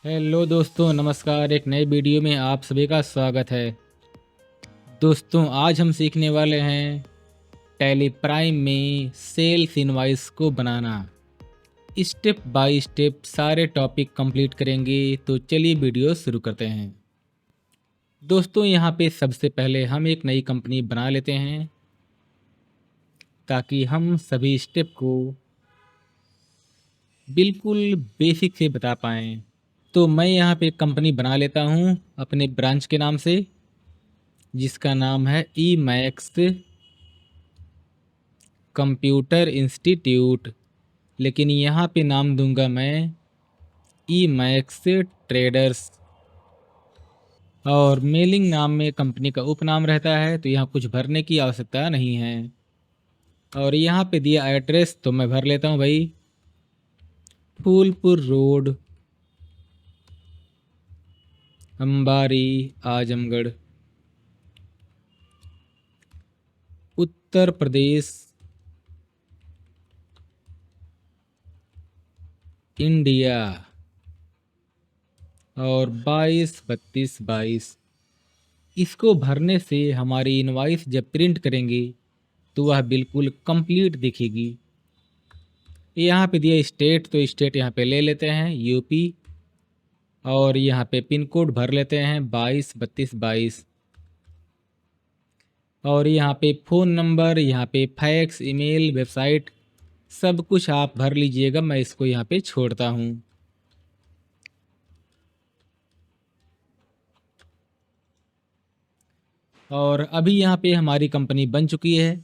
Hello दोस्तों, नमस्कार। एक नए वीडियो में आप सभी का स्वागत है। दोस्तों, आज हम सीखने वाले हैं टैली प्राइम में सेल्स इनवॉइस को बनाना। स्टेप बाय स्टेप सारे टॉपिक कंप्लीट करेंगे, तो चलिए वीडियो शुरू करते हैं। दोस्तों, यहाँ पे सबसे पहले हम एक नई कंपनी बना लेते हैं ताकि हम सभी स्टेप को बिल्कुल बेसिक से बता पाएँ। तो मैं यहाँ पे एक कंपनी बना लेता हूँ अपने ब्रांच के नाम से, जिसका नाम है ई मैक्स कंप्यूटर इंस्टीट्यूट। लेकिन यहाँ पे नाम दूंगा मैं ई मैक्स ट्रेडर्स। और मेलिंग नाम में कंपनी का उपनाम रहता है, तो यहाँ कुछ भरने की आवश्यकता नहीं है। और यहाँ पे दिया एड्रेस तो मैं भर लेता हूँ भाई, फूलपुर रोड, अंबारी, आजमगढ़, उत्तर प्रदेश, इंडिया। और 22 32 22। इसको भरने से हमारी इनवॉइस जब प्रिंट करेंगे तो वह बिल्कुल कंप्लीट दिखेगी। यहाँ पे दिया स्टेट, तो स्टेट यहाँ पे ले लेते हैं यूपी। और यहाँ पे पिन कोड भर लेते हैं 22 32 22। और यहाँ पे फ़ोन नंबर, यहाँ पे फैक्स, ईमेल, वेबसाइट सब कुछ आप भर लीजिएगा। मैं इसको यहाँ पे छोड़ता हूँ। और अभी यहाँ पे हमारी कंपनी बन चुकी है।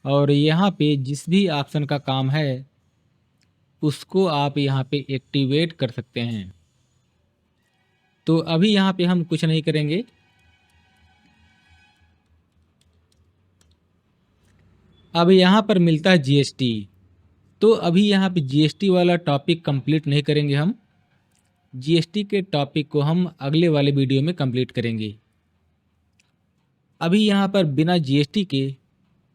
और यहाँ पे जिस भी ऑप्शन का काम है उसको आप यहाँ पे एक्टिवेट कर सकते हैं। तो अभी यहाँ पे हम कुछ नहीं करेंगे। अब यहाँ पर मिलता है जीएसटी, तो अभी यहाँ पे जीएसटी वाला टॉपिक कंप्लीट नहीं करेंगे हम। जीएसटी के टॉपिक को हम अगले वाले वीडियो में कंप्लीट करेंगे। अभी यहाँ पर बिना जीएसटी के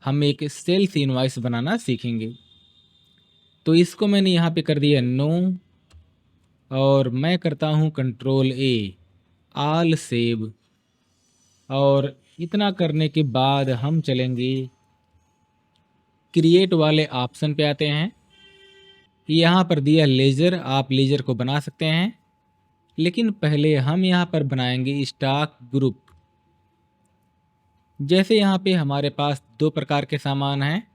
हम एक सेल्स इनवॉइस बनाना सीखेंगे। तो इसको मैंने यहाँ पे कर दिया नो, और मैं करता हूँ कंट्रोल ए, ऑल सेव। और इतना करने के बाद हम चलेंगे क्रिएट वाले ऑप्शन पे आते हैं। यहाँ पर दिया लेजर, आप लेजर को बना सकते हैं। लेकिन पहले हम यहाँ पर बनाएंगे स्टॉक ग्रुप। जैसे यहाँ पे हमारे पास दो प्रकार के सामान हैं,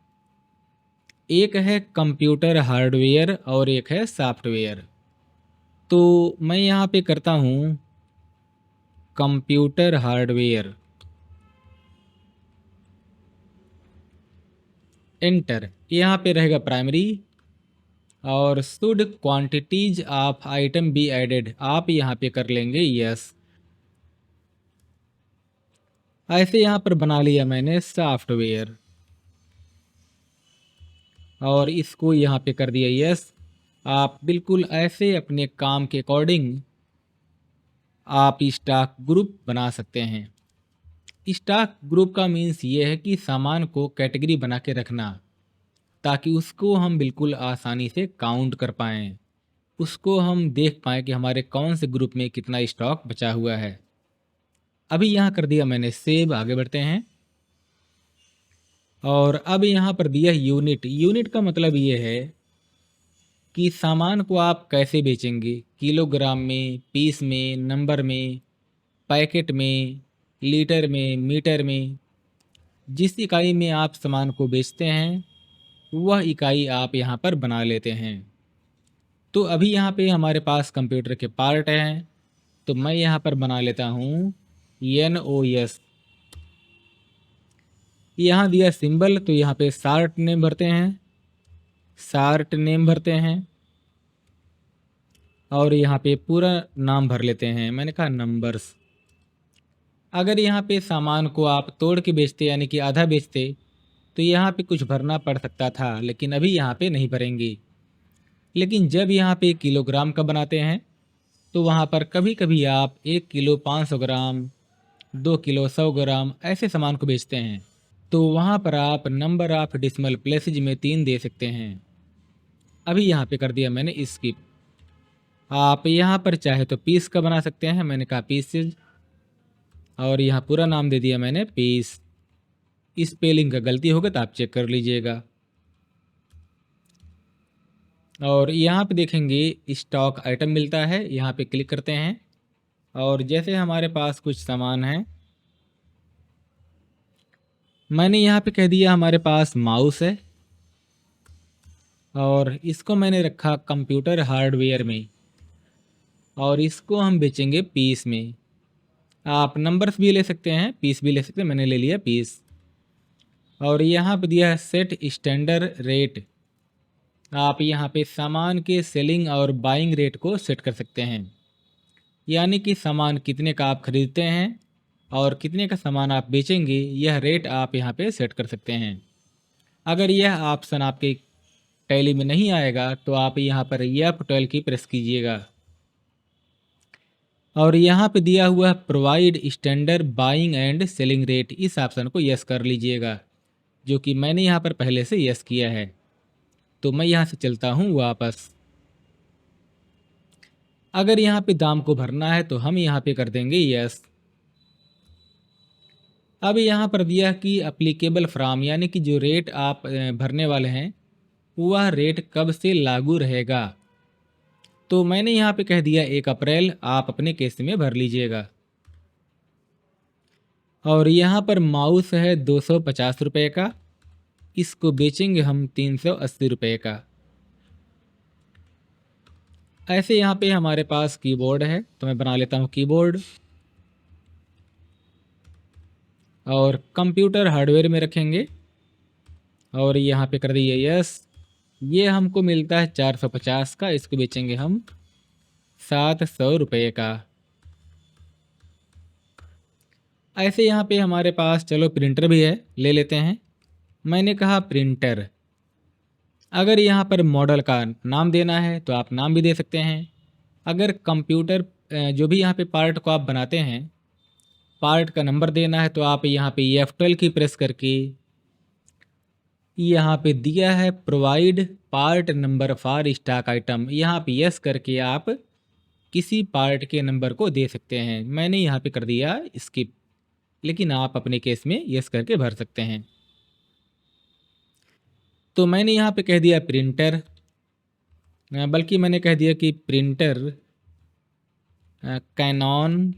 एक है कंप्यूटर हार्डवेयर और एक है सॉफ्टवेयर। तो मैं यहाँ पे करता हूँ कंप्यूटर हार्डवेयर, एंटर। यहाँ पे रहेगा प्राइमरी, और should quantities of item be added, आप यहाँ पे कर लेंगे यस। ऐसे यहाँ पर बना लिया मैंने सॉफ्टवेयर, और इसको यहाँ पे कर दिया यस। आप बिल्कुल ऐसे अपने काम के अकॉर्डिंग आप स्टॉक ग्रुप बना सकते हैं। स्टॉक ग्रुप का मीन्स ये है कि सामान को कैटेगरी बना के रखना, ताकि उसको हम बिल्कुल आसानी से काउंट कर पाएँ, उसको हम देख पाएँ कि हमारे कौन से ग्रुप में कितना स्टॉक बचा हुआ है। अभी यहाँ कर दिया मैंने सेव, आगे बढ़ते हैं। और अब यहाँ पर दिया यूनिट। यूनिट का मतलब ये है कि सामान को आप कैसे बेचेंगे, किलोग्राम में, पीस में, नंबर में, पैकेट में, लीटर में, मीटर में। जिस इकाई में आप सामान को बेचते हैं वह इकाई आप यहाँ पर बना लेते हैं। तो अभी यहाँ पे हमारे पास कंप्यूटर के पार्ट हैं, तो मैं यहाँ पर बना लेता हूँ NOS। यहाँ दिया सिंबल, तो यहाँ पे शार्ट नेम भरते हैं, शार्ट नेम भरते हैं। और यहाँ पे पूरा नाम भर लेते हैं, मैंने कहा नंबर्स। अगर यहाँ पे सामान को आप तोड़ के बेचते यानी कि आधा बेचते तो यहाँ पे कुछ भरना पड़ सकता था, लेकिन अभी यहाँ पे नहीं भरेंगे। लेकिन जब यहाँ पे किलोग्राम का बनाते हैं तो वहाँ पर कभी कभी आप 1 किलो 500 ग्राम, 2 किलो 100 ग्राम ऐसे सामान को बेचते हैं, तो वहाँ पर आप नंबर ऑफ डिसिमल प्लेसेज में 3 दे सकते हैं। अभी यहाँ पे कर दिया मैंने स्किप। आप यहाँ पर चाहे तो पीस का बना सकते हैं, मैंने कहा पीसेज, और यहाँ पूरा नाम दे दिया मैंने पीस। स्पेलिंग का गलती होगा तो आप चेक कर लीजिएगा। और यहाँ पे देखेंगे स्टॉक आइटम मिलता है, यहाँ पे क्लिक करते हैं और जैसे हमारे पास कुछ सामान है, मैंने यहाँ पे कह दिया हमारे पास माउस है और इसको मैंने रखा कंप्यूटर हार्डवेयर में और इसको हम बेचेंगे पीस में। आप नंबर्स भी ले सकते हैं, पीस भी ले सकते हैं, मैंने ले लिया पीस। और यहाँ पे दिया है सेट स्टैंडर्ड रेट। आप यहाँ पे सामान के सेलिंग और बाइंग रेट को सेट कर सकते हैं, यानी कि सामान कितने का आप खरीदते हैं और कितने का सामान आप बेचेंगे, यह रेट आप यहाँ पे सेट कर सकते हैं। अगर यह ऑप्शन आपके टैली में नहीं आएगा तो आप यहाँ पर F12 की प्रेस कीजिएगा और यहाँ पे दिया हुआ provide standard buying and selling rate, इस ऑप्शन को यस कर लीजिएगा, जो कि मैंने यहाँ पर पहले से यस किया है। तो मैं यहाँ से चलता हूँ वापस। अगर यहाँ पे दाम को भरना है तो हम यहाँ पे कर देंगे यस। अब यहाँ पर दिया कि अप्लीकेबल फ्राम, यानी कि जो रेट आप भरने वाले हैं वह रेट कब से लागू रहेगा। तो मैंने यहाँ पे कह दिया 1 अप्रैल, आप अपने केस में भर लीजिएगा। और यहाँ पर माउस है 250 रुपये का, इसको बेचेंगे हम 380 रुपये का। ऐसे यहाँ पे हमारे पास कीबोर्ड है तो मैं बना लेता हूँ कीबोर्ड और कंप्यूटर हार्डवेयर में रखेंगे और यहाँ पे कर दिए यस। ये हमको मिलता है 450 का, इसको बेचेंगे हम 700 रुपये का। ऐसे यहाँ पे हमारे पास चलो प्रिंटर भी है, ले लेते हैं। मैंने कहा प्रिंटर। अगर यहाँ पर मॉडल का नाम देना है तो आप नाम भी दे सकते हैं। अगर कंप्यूटर जो भी यहाँ पे पार्ट को आप बनाते हैं, पार्ट का नंबर देना है तो आप यहाँ पे F12 की प्रेस करके यहाँ पे दिया है provide part number for stock item, यहाँ पे यस करके आप किसी पार्ट के नंबर को दे सकते हैं। मैंने यहाँ पे कर दिया स्किप, लेकिन आप अपने केस में यस करके भर सकते हैं। तो मैंने यहाँ पे कह दिया प्रिंटर, बल्कि मैंने कह दिया कि प्रिंटर कैनॉन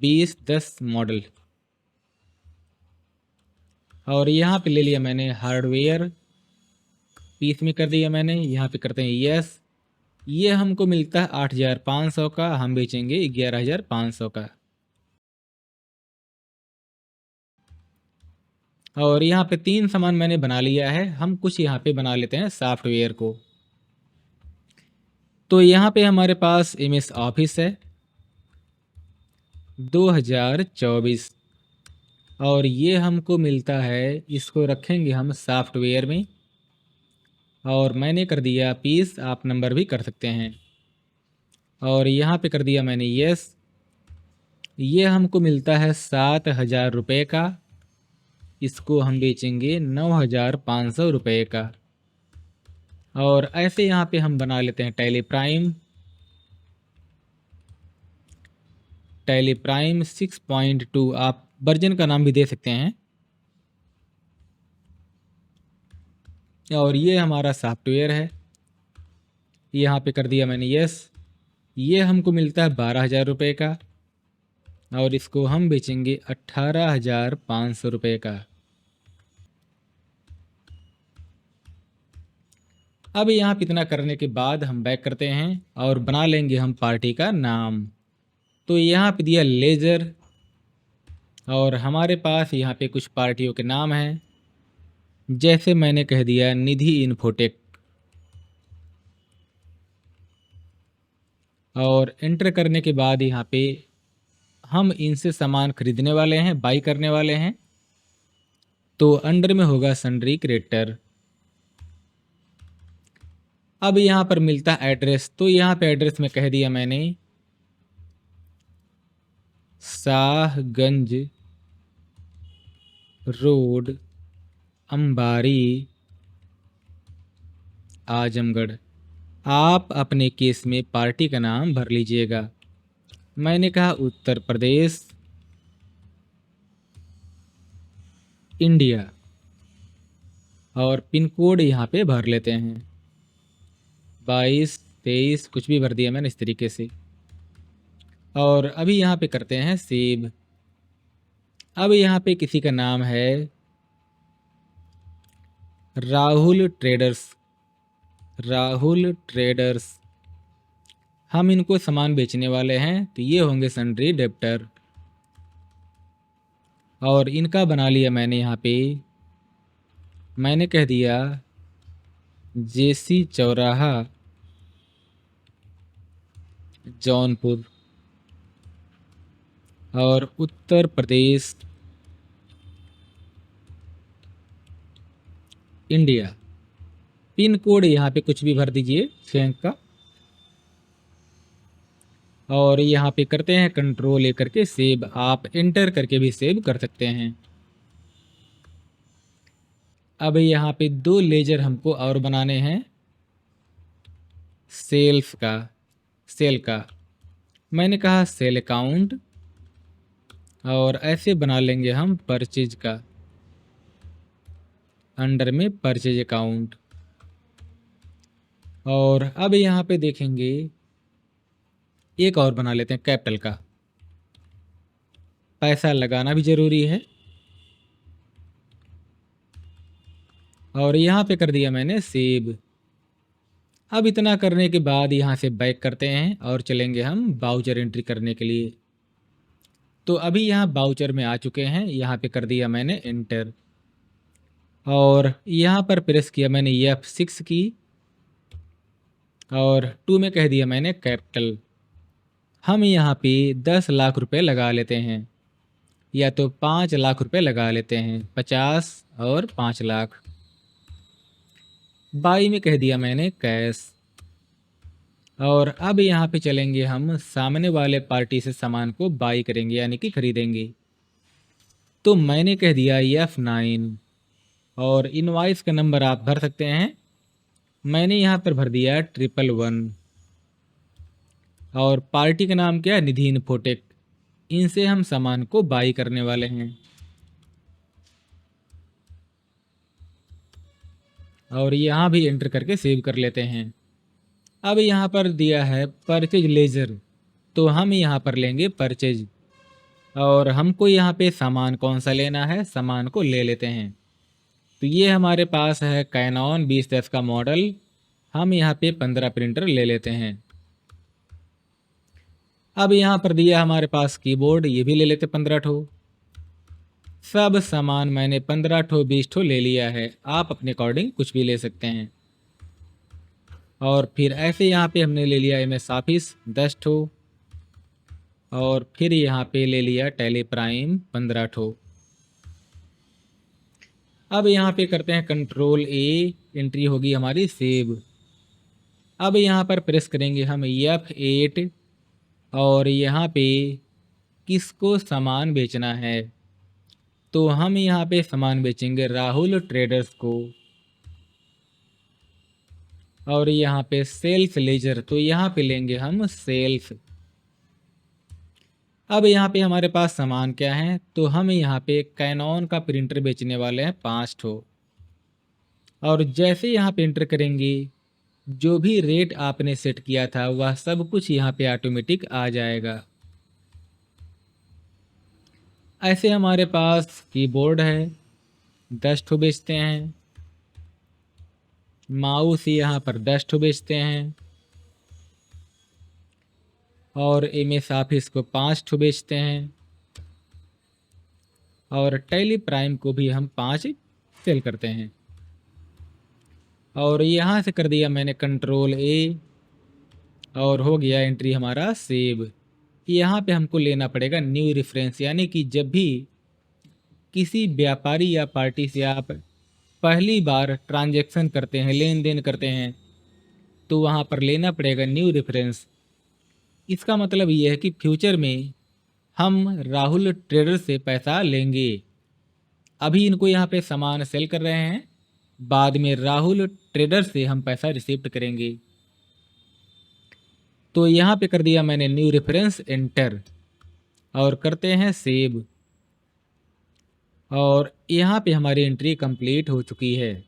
2010 मॉडल। और यहाँ पे ले लिया मैंने हार्डवेयर, पीस में कर दिया मैंने। यहाँ पे करते हैं यस। ये हमको मिलता है 8500 का, हम बेचेंगे 11500 का। और यहाँ पे 3 सामान मैंने बना लिया है, हम कुछ यहाँ पे बना लेते हैं सॉफ्टवेयर को। तो यहाँ पे हमारे पास MS ऑफिस है 2024 और ये हमको मिलता है, इसको रखेंगे हम सॉफ्टवेयर में और मैंने कर दिया पीस, आप नंबर भी कर सकते हैं। और यहाँ पे कर दिया मैंने यस। ये हमको मिलता है 7000 रुपये का, इसको हम बेचेंगे 9500 रुपये का। और ऐसे यहाँ पे हम बना लेते हैं टैली प्राइम। टैली प्राइम 6.2, आप वर्जन का नाम भी दे सकते हैं। और ये हमारा सॉफ्टवेयर है, यहाँ पे कर दिया मैंने यस। ये हमको मिलता है 12000 रुपये का और इसको हम बेचेंगे 18500 रुपये का। अब यहाँ पे इतना करने के बाद हम बैक करते हैं और बना लेंगे हम पार्टी का नाम। तो यहाँ पे दिया लेजर और हमारे पास यहाँ पे कुछ पार्टियों के नाम हैं, जैसे मैंने कह दिया निधि इन्फोटेक। और एंटर करने के बाद यहाँ पे हम इनसे सामान खरीदने वाले हैं, बाई करने वाले हैं, तो अंडर में होगा सन्ड्री क्रिएटर। अब यहाँ पर मिलता है एड्रेस, तो यहाँ पे एड्रेस में कह दिया मैंने शाहगंज रोड, अंबारी, आजमगढ़। आप अपने केस में पार्टी का नाम भर लीजिएगा। मैंने कहा उत्तर प्रदेश, इंडिया, और पिन कोड यहाँ पे भर लेते हैं 22 23, कुछ भी भर दिया मैंने इस तरीके से। और अभी यहाँ पे करते हैं सेव। अब यहाँ पे किसी का नाम है राहुल ट्रेडर्स। राहुल ट्रेडर्स, हम इनको सामान बेचने वाले हैं, तो ये होंगे सन्ड्री डेप्टर। और इनका बना लिया मैंने यहाँ पे, मैंने कह दिया जेसी चौराहा, जौनपुर, और Uttar Pradesh, India. Pin code यहाँ पे कुछ भी भर दीजिए बैंक का। और यहाँ पे करते हैं कंट्रोल ए करके सेव। आप एंटर करके भी सेव कर सकते हैं। अब यहाँ पे 2 लेजर हमको और बनाने हैं सेल्स का, सेल का। मैंने कहा सेल अकाउंट, और ऐसे बना लेंगे हम परचेज का, अंडर में परचेज अकाउंट। और अब यहाँ पे देखेंगे एक और बना लेते हैं कैपिटल का। पैसा लगाना भी ज़रूरी है। और यहाँ पे कर दिया मैंने सेव। अब इतना करने के बाद यहाँ से बैक करते हैं और चलेंगे हम बाउचर एंट्री करने के लिए। तो अभी यहाँ बाउचर में आ चुके हैं, यहाँ पे कर दिया मैंने एंटर। और यहाँ पर प्रेस किया मैंने F6 की, और 2 में कह दिया मैंने कैपिटल। हम यहाँ पे 10 लाख रुपए लगा लेते हैं, या तो 5 लाख रुपए लगा लेते हैं, 50 और 5 लाख। बाई में कह दिया मैंने कैश। और अब यहाँ पे चलेंगे हम सामने वाले पार्टी से सामान को बाई करेंगे, यानी कि खरीदेंगे। तो मैंने कह दिया F9, और इनवाइस का नंबर आप भर सकते हैं। मैंने यहाँ पर भर दिया 111। और पार्टी का नाम क्या है, निधि इन्फोटेक। इनसे हम सामान को बाई करने वाले हैं। और यहाँ भी एंटर करके सेव कर लेते हैं। अब यहाँ पर दिया है परचेज लेजर, तो हम यहाँ पर लेंगे परचेज। और हमको यहाँ पे सामान कौन सा लेना है, सामान को ले लेते हैं। तो ये हमारे पास है कैनॉन 2010 का मॉडल। हम यहाँ पे 15 प्रिंटर ले लेते हैं। अब यहाँ पर दिया हमारे पास कीबोर्ड, ये भी ले लेते 15 ठो। सब सामान मैंने 15 ठो 20 ठो ले लिया है। आप अपने अकॉर्डिंग कुछ भी ले सकते हैं। और फिर ऐसे यहाँ पे हमने ले लिया MS ऑफिस 10 ठो, और फिर यहाँ पे ले लिया टैली प्राइम 15 ठो। अब यहाँ पे करते हैं कंट्रोल ए, एंट्री होगी हमारी सेव। अब यहाँ पर प्रेस करेंगे हम F8, और यहाँ पे किसको सामान बेचना है, तो हम यहाँ पे सामान बेचेंगे राहुल ट्रेडर्स को। और यहाँ पे सेल्स लेजर, तो यहाँ पे लेंगे हम सेल्स। अब यहाँ पे हमारे पास सामान क्या है, तो हम यहाँ पे कैनॉन का प्रिंटर बेचने वाले हैं 5 ठो। और जैसे यहाँ पे एंटर करेंगे, जो भी रेट आपने सेट किया था वह सब कुछ यहाँ पे ऑटोमेटिक आ जाएगा। ऐसे हमारे पास कीबोर्ड है 10 ठो बेचते हैं, माउस यहाँ पर 10 ठो बेचते हैं, और MS ऑफिस को 5 ठो बेचते हैं, और टैली प्राइम को भी हम 5 सेल करते हैं। और यहाँ से कर दिया मैंने कंट्रोल ए, और हो गया एंट्री हमारा सेव। यहाँ पे हमको लेना पड़ेगा न्यू रेफरेंस, यानी कि जब भी किसी व्यापारी या पार्टी से आप पहली बार ट्रांजैक्शन करते हैं, लेन देन करते हैं, तो वहाँ पर लेना पड़ेगा न्यू रेफरेंस। इसका मतलब ये है कि फ्यूचर में हम राहुल ट्रेडर से पैसा लेंगे। अभी इनको यहाँ पे सामान सेल कर रहे हैं, बाद में राहुल ट्रेडर से हम पैसा रिसीव करेंगे। तो यहाँ पे कर दिया मैंने न्यू रेफरेंस एंटर और करते हैं सेव। और यहाँ पे हमारी एंट्री कंप्लीट हो चुकी है।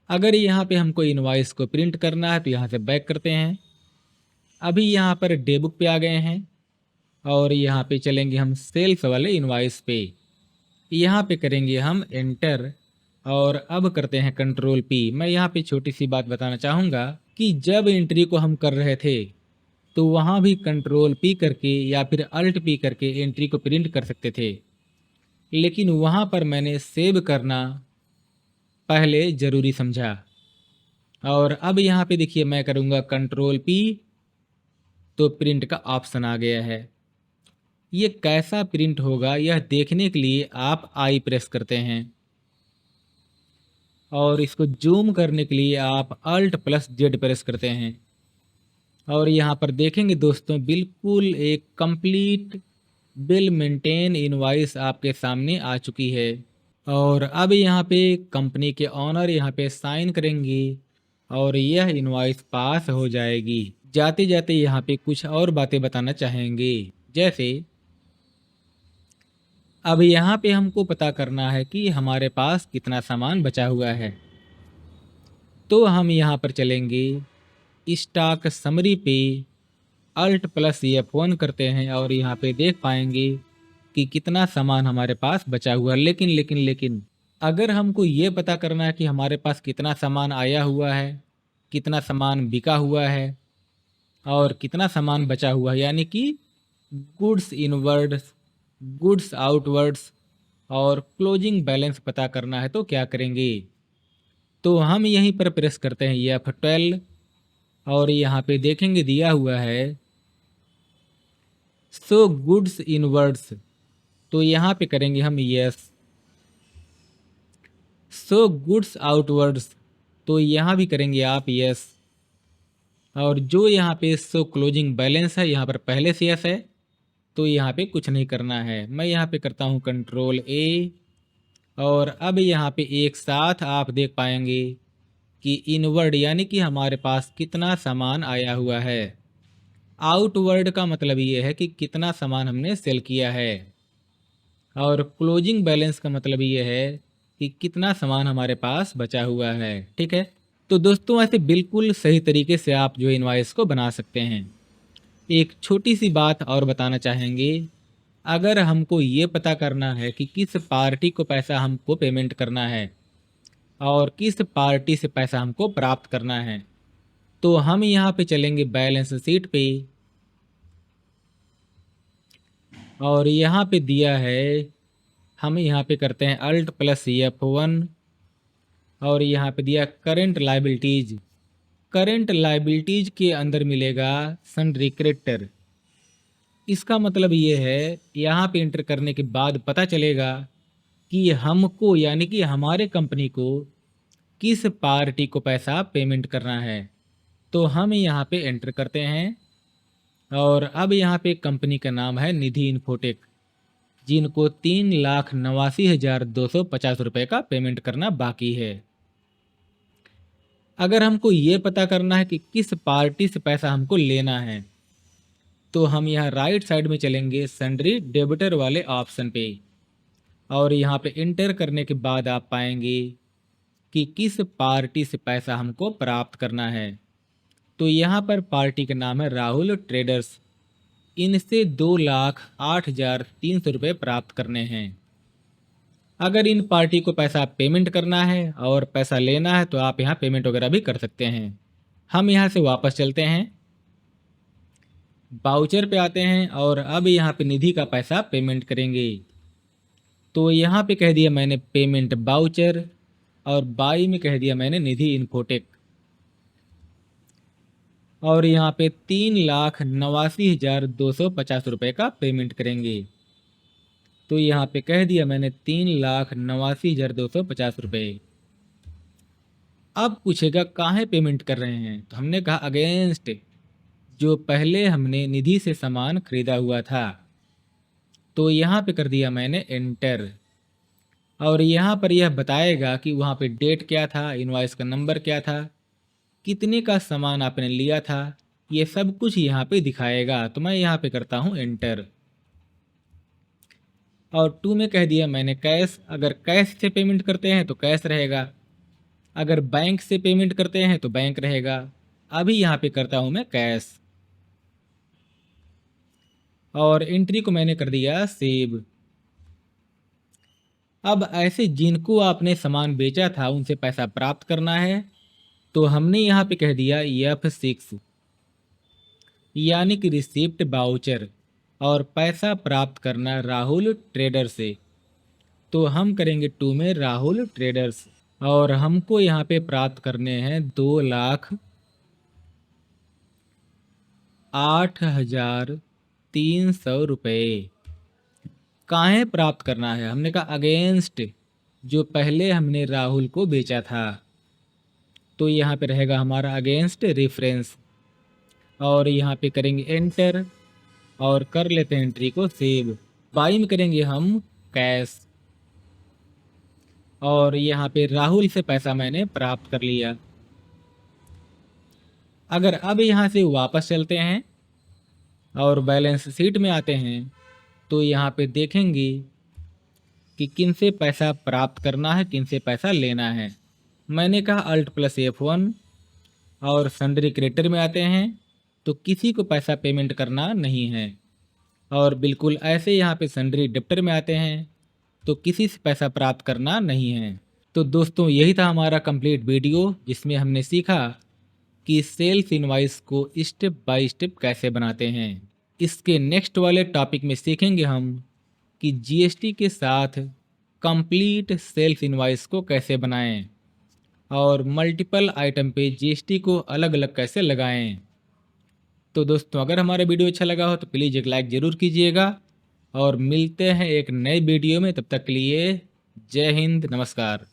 अगर यहाँ पे हमको इनवॉइस को प्रिंट करना है तो यहाँ से बैक करते हैं। अभी यहाँ पर डे बुक पे आ गए हैं और यहाँ पे चलेंगे हम सेल्स वाले इनवॉइस पे। यहाँ पे करेंगे हम एंटर और अब करते हैं कंट्रोल पी। मैं यहाँ पे छोटी सी बात बताना चाहूँगा कि जब एंट्री को हम कर रहे थे तो वहाँ भी कंट्रोल पी करके या फिर अल्ट पी करके एंट्री को प्रिंट कर सकते थे, लेकिन वहाँ पर मैंने सेव करना पहले ज़रूरी समझा। और अब यहाँ पे देखिए मैं करूँगा कंट्रोल पी तो प्रिंट का ऑप्शन आ गया है। ये कैसा प्रिंट होगा यह देखने के लिए आप आई प्रेस करते हैं और इसको जूम करने के लिए आप अल्ट प्लस जेड प्रेस करते हैं और यहाँ पर देखेंगे दोस्तों बिल्कुल एक कंप्लीट वेल मेंटेन इनवॉइस आपके सामने आ चुकी है। और अब यहाँ पे कंपनी के ऑनर यहाँ पे साइन करेंगे और यह इनवॉइस पास हो जाएगी। जाते जाते यहाँ पे कुछ और बातें बताना चाहेंगे, जैसे अब यहाँ पे हमको पता करना है कि हमारे पास कितना सामान बचा हुआ है। तो हम यहाँ पर चलेंगे स्टॉक समरी पे, अल्ट प्लस F1 करते हैं और यहाँ पे देख पाएंगे कि कितना सामान हमारे पास बचा हुआ है। लेकिन अगर हमको ये पता करना है कि हमारे पास कितना सामान आया हुआ है, कितना सामान बिका हुआ है और कितना सामान बचा हुआ है, यानी कि गुड्स इनवर्ड्स, गुड्स आउटवर्ड्स और क्लोजिंग बैलेंस पता करना है, तो क्या करेंगे? तो हम यहीं पर प्रेस करते हैं F12 और यहाँ पे देखेंगे दिया हुआ है सो गुड्स इनवर्ड्स, तो यहाँ पे करेंगे हम यस। सो गुड्स आउटवर्ड्स, तो यहाँ भी करेंगे आप यस। और जो यहाँ पे सो क्लोजिंग बैलेंस है यहाँ पर पहले से यस है, तो यहाँ पे कुछ नहीं करना है। मैं यहाँ पे करता हूँ कंट्रोल ए और अब यहाँ पे एक साथ आप देख पाएंगे कि इनवर्ड यानी कि हमारे पास कितना सामान आया हुआ है। आउटवर्ड का मतलब ये है कि कितना सामान हमने सेल किया है और क्लोजिंग बैलेंस का मतलब ये है कि कितना सामान हमारे पास बचा हुआ है। ठीक है, तो दोस्तों ऐसे बिल्कुल सही तरीके से आप जो इनवॉइस को बना सकते हैं। एक छोटी सी बात और बताना चाहेंगे, अगर हमको ये पता करना है कि किस पार्टी को पैसा हमको पेमेंट करना है और किस पार्टी से पैसा हमको प्राप्त करना है, तो हम यहाँ पे चलेंगे बैलेंस शीट पे और यहाँ पे दिया है, हम यहाँ पे करते हैं अल्ट प्लस F1 और यहाँ पे दिया करेंट लाइबिलिटीज। करेंट लाइबिलिटीज के अंदर मिलेगा सन्ड्री क्रेडिटर। इसका मतलब ये है यहाँ पे इंटर करने के बाद पता चलेगा कि हमको यानी कि हमारे कंपनी को किस पार्टी को पैसा पेमेंट करना है। तो हम यहाँ पे एंटर करते हैं और अब यहाँ पे कंपनी का नाम है निधि इन्फोटेक, जिनको 3,89,250 रुपये का पेमेंट करना बाकी है। अगर हमको ये पता करना है कि किस पार्टी से पैसा हमको लेना है, तो हम यहाँ राइट साइड में चलेंगे सन्ड्री डेबिटर वाले ऑप्शन पे और यहाँ पे इंटर करने के बाद आप पाएंगे कि किस पार्टी से पैसा हमको प्राप्त करना है। तो यहाँ पर पार्टी का नाम है राहुल ट्रेडर्स। इनसे 2,08,300 रुपये प्राप्त करने हैं। अगर इन पार्टी को पैसा पेमेंट करना है और पैसा लेना है तो आप यहाँ पेमेंट वगैरह भी कर सकते हैं। हम यहाँ से वापस चलते हैं, बाउचर पे आते हैं और अब यहाँ पे निधि का पैसा पेमेंट करेंगे। तो यहाँ पे कह दिया मैंने पेमेंट बाउचर और बाई में कह दिया मैंने निधि इन्फोटेक और यहाँ पे 3,89,250 रुपये का पेमेंट करेंगे। तो यहाँ पे कह दिया मैंने 3,89,250 रुपये। अब पूछेगा काहे पेमेंट कर रहे हैं, तो हमने कहा अगेंस्ट जो पहले हमने निधि से सामान खरीदा हुआ था। तो यहाँ पे कर दिया मैंने एंटर और यहाँ पर यह बताएगा कि वहाँ पे डेट क्या था, इनवॉइस का नंबर क्या था, कितने का सामान आपने लिया था ये सब कुछ यहाँ पे दिखाएगा। तो मैं यहाँ पे करता हूँ एंटर और 2 में कह दिया मैंने कैश। अगर कैश से पेमेंट करते हैं तो कैश रहेगा, अगर बैंक से पेमेंट करते हैं तो बैंक रहेगा। अभी यहाँ पे करता हूँ मैं कैश और एंट्री को मैंने कर दिया सेव। अब ऐसे जिनको आपने सामान बेचा था उनसे पैसा प्राप्त करना है तो हमने यहाँ पे कह दिया F6 यानी कि रिसिप्ट बाउचर और पैसा प्राप्त करना राहुल ट्रेडर से। तो हम करेंगे 2 में राहुल ट्रेडर्स और हमको यहाँ पे प्राप्त करने हैं 2,08,300 रुपये। काहे प्राप्त करना है, हमने कहा अगेंस्ट जो पहले हमने राहुल को बेचा था। तो यहाँ पे रहेगा हमारा अगेंस्ट रेफरेंस और यहाँ पे करेंगे एंटर और कर लेते हैं एंट्री को सेव। बाई में करेंगे हम कैश और यहाँ पे राहुल से पैसा मैंने प्राप्त कर लिया। अगर अब यहाँ से वापस चलते हैं और बैलेंस शीट में आते हैं तो यहाँ पे देखेंगे कि किन से पैसा प्राप्त करना है, किन से पैसा लेना है। मैंने कहा Alt+F1 और सन्ड्री क्रेडिटर में आते हैं तो किसी को पैसा पेमेंट करना नहीं है और बिल्कुल ऐसे यहाँ पे सन्ड्री डेप्टर में आते हैं तो किसी से पैसा प्राप्त करना नहीं है। तो दोस्तों यही था हमारा कंप्लीट वीडियो जिसमें हमने सीखा कि सेल्स इनवॉइस को स्टेप बाय स्टेप कैसे बनाते हैं। इसके नेक्स्ट वाले टॉपिक में सीखेंगे हम कि जीएसटी के साथ कंप्लीट सेल्स इनवॉइस को कैसे बनाएं और मल्टीपल आइटम पे जीएसटी को अलग अलग कैसे लगाएं। तो दोस्तों अगर हमारा वीडियो अच्छा लगा हो तो प्लीज़ एक लाइक ज़रूर कीजिएगा और मिलते हैं एक नए वीडियो में। तब तक के लिए जय हिंद, नमस्कार।